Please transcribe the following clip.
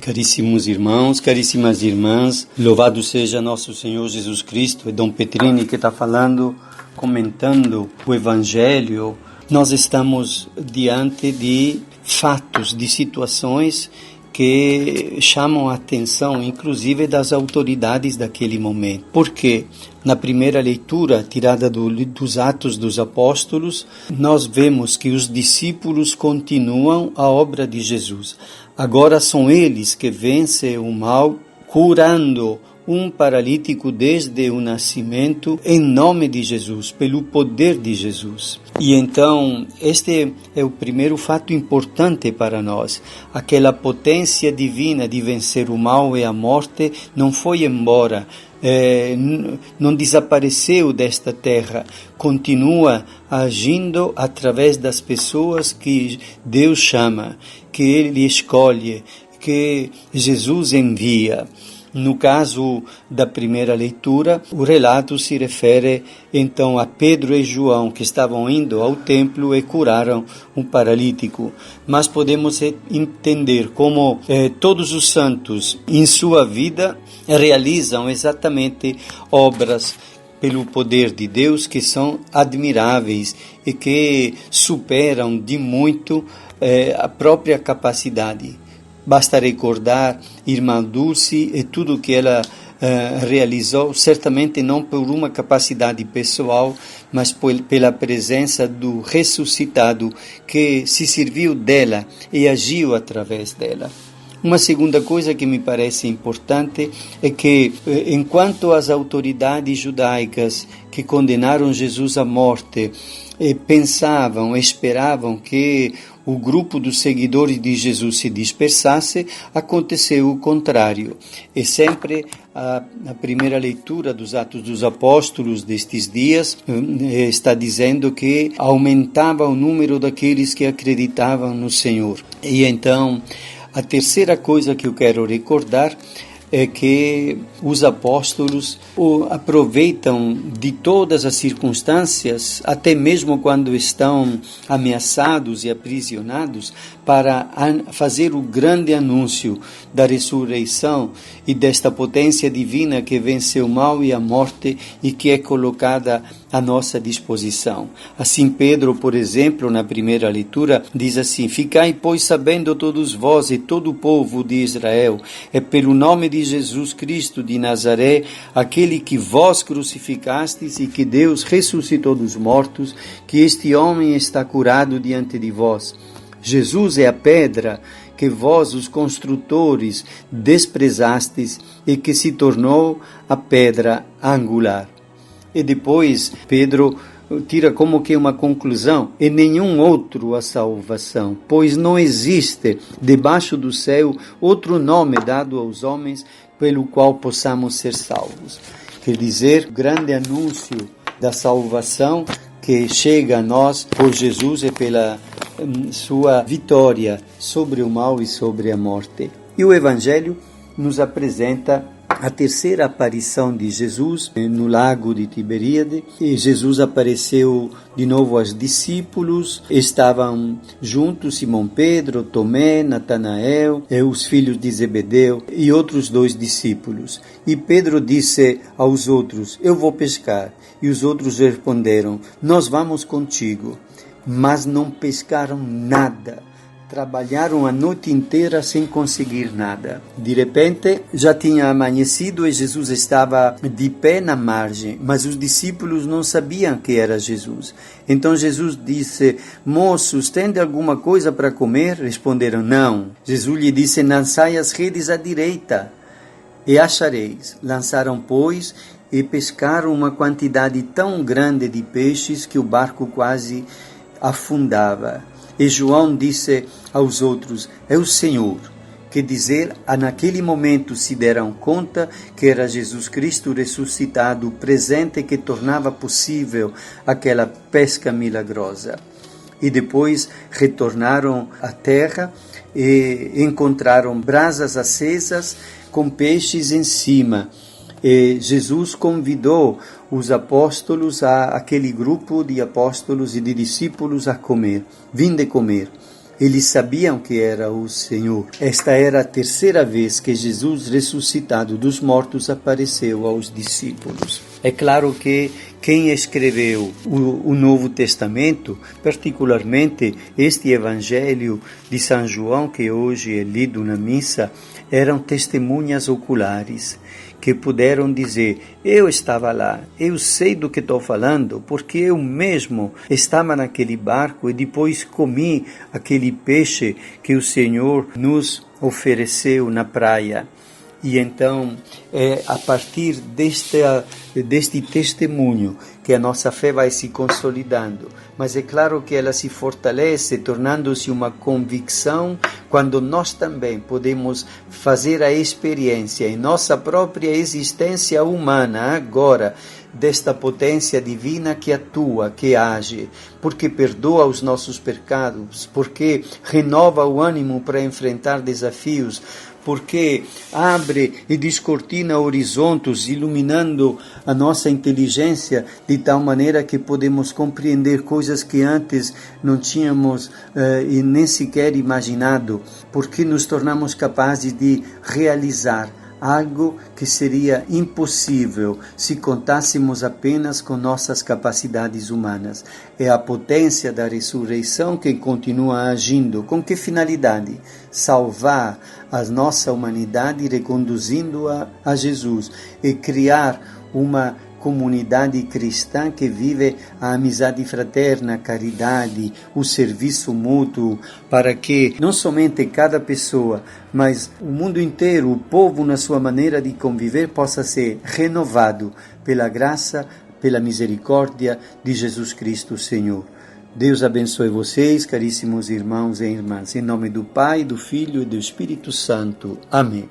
Caríssimos irmãos, caríssimas irmãs, louvado seja nosso Senhor Jesus Cristo. É Dom Petrini que está falando, comentando o Evangelho. Nós estamos diante de fatos, de situações que chamam a atenção, inclusive das autoridades daquele momento. Porque na primeira leitura, tirada dos Atos dos Apóstolos, nós vemos que os discípulos continuam a obra de Jesus. Agora são eles que vencem o mal, curando um paralítico desde o nascimento, em nome de Jesus, pelo poder de Jesus. E então, este é o primeiro fato importante para nós. Aquela potência divina de vencer o mal e a morte não foi embora, não desapareceu desta terra, continua agindo através das pessoas que Deus chama, que Ele escolhe, que Jesus envia. No caso da primeira leitura, o relato se refere então a Pedro e João, que estavam indo ao templo e curaram um paralítico. Mas podemos entender como todos os santos em sua vida realizam exatamente obras pelo poder de Deus que são admiráveis e que superam de muito a própria capacidade. Basta recordar Irmã Dulce e tudo que ela realizou, certamente não por uma capacidade pessoal, mas pela presença do ressuscitado que se serviu dela e agiu através dela. Uma segunda coisa que me parece importante é que, enquanto as autoridades judaicas que condenaram Jesus à morte pensavam, esperavam que o grupo dos seguidores de Jesus se dispersasse, aconteceu o contrário. E sempre a primeira leitura dos Atos dos Apóstolos destes dias está dizendo que aumentava o número daqueles que acreditavam no Senhor. E então, a terceira coisa que eu quero recordar é que os apóstolos aproveitam de todas as circunstâncias, até mesmo quando estão ameaçados e aprisionados, para fazer o grande anúncio da ressurreição e desta potência divina que vence o mal e a morte e que é colocada à nossa disposição. Assim Pedro, por exemplo, na primeira leitura, diz assim: Ficai, pois, sabendo todos vós e todo o povo de Israel, é pelo nome de Jesus Cristo de Nazaré, aquele que vós crucificastes e que Deus ressuscitou dos mortos, que este homem está curado diante de vós. Jesus é a pedra que vós, os construtores, desprezastes e que se tornou a pedra angular. E depois Pedro tira como que uma conclusão: e nenhum outro a salvação, pois não existe debaixo do céu outro nome dado aos homens pelo qual possamos ser salvos. Quer dizer, o grande anúncio da salvação que chega a nós por Jesus e pela sua vitória sobre o mal e sobre a morte. E o Evangelho nos apresenta a terceira aparição de Jesus no lago de Tiberíade. E Jesus apareceu de novo aos discípulos, estavam juntos Simão Pedro, Tomé, Natanael, os filhos de Zebedeu e outros 2 discípulos. E Pedro disse aos outros: Eu vou pescar. E os outros responderam: Nós vamos contigo. Mas não pescaram nada. Trabalharam a noite inteira sem conseguir nada. De repente, já tinha amanhecido e Jesus estava de pé na margem, mas os discípulos não sabiam que era Jesus. Então Jesus disse: Moços, tende alguma coisa para comer? Responderam: Não. Jesus lhe disse: Lançai as redes à direita e achareis. Lançaram, pois, e pescaram uma quantidade tão grande de peixes que o barco quase afundava. E João disse aos outros: É o Senhor. Quer dizer, naquele momento se deram conta que era Jesus Cristo ressuscitado, presente, que tornava possível aquela pesca milagrosa. E depois retornaram à terra e encontraram brasas acesas com peixes em cima. E Jesus convidou os apóstolos, aquele grupo de apóstolos e de discípulos a comer. Vinde comer. Eles sabiam que era o Senhor. Esta era a terceira vez que Jesus, ressuscitado dos mortos, apareceu aos discípulos. É claro que quem escreveu o Novo Testamento, particularmente este Evangelho de São João, que hoje é lido na missa, eram testemunhas oculares, que puderam dizer, eu estava lá, eu sei do que estou falando, porque eu mesmo estava naquele barco e depois comi aquele peixe que o Senhor nos ofereceu na praia. E então, é a partir deste testemunho que a nossa fé vai se consolidando. Mas é claro que ela se fortalece, tornando-se uma convicção, quando nós também podemos fazer a experiência em nossa própria existência humana, agora, desta potência divina que atua, que age, porque perdoa os nossos pecados, porque renova o ânimo para enfrentar desafios, porque abre e descortina horizontes, iluminando a nossa inteligência de tal maneira que podemos compreender coisas que antes não tínhamos e nem sequer imaginado, porque nos tornamos capazes de realizar algo que seria impossível se contássemos apenas com nossas capacidades humanas. É a potência da ressurreição que continua agindo. Com que finalidade? Salvar a nossa humanidade, reconduzindo-a a Jesus e criar uma comunidade cristã que vive a amizade fraterna, a caridade, o serviço mútuo, para que não somente cada pessoa, mas o mundo inteiro, o povo na sua maneira de conviver, possa ser renovado pela graça, pela misericórdia de Jesus Cristo, Senhor. Deus abençoe vocês, caríssimos irmãos e irmãs, em nome do Pai, do Filho e do Espírito Santo. Amém.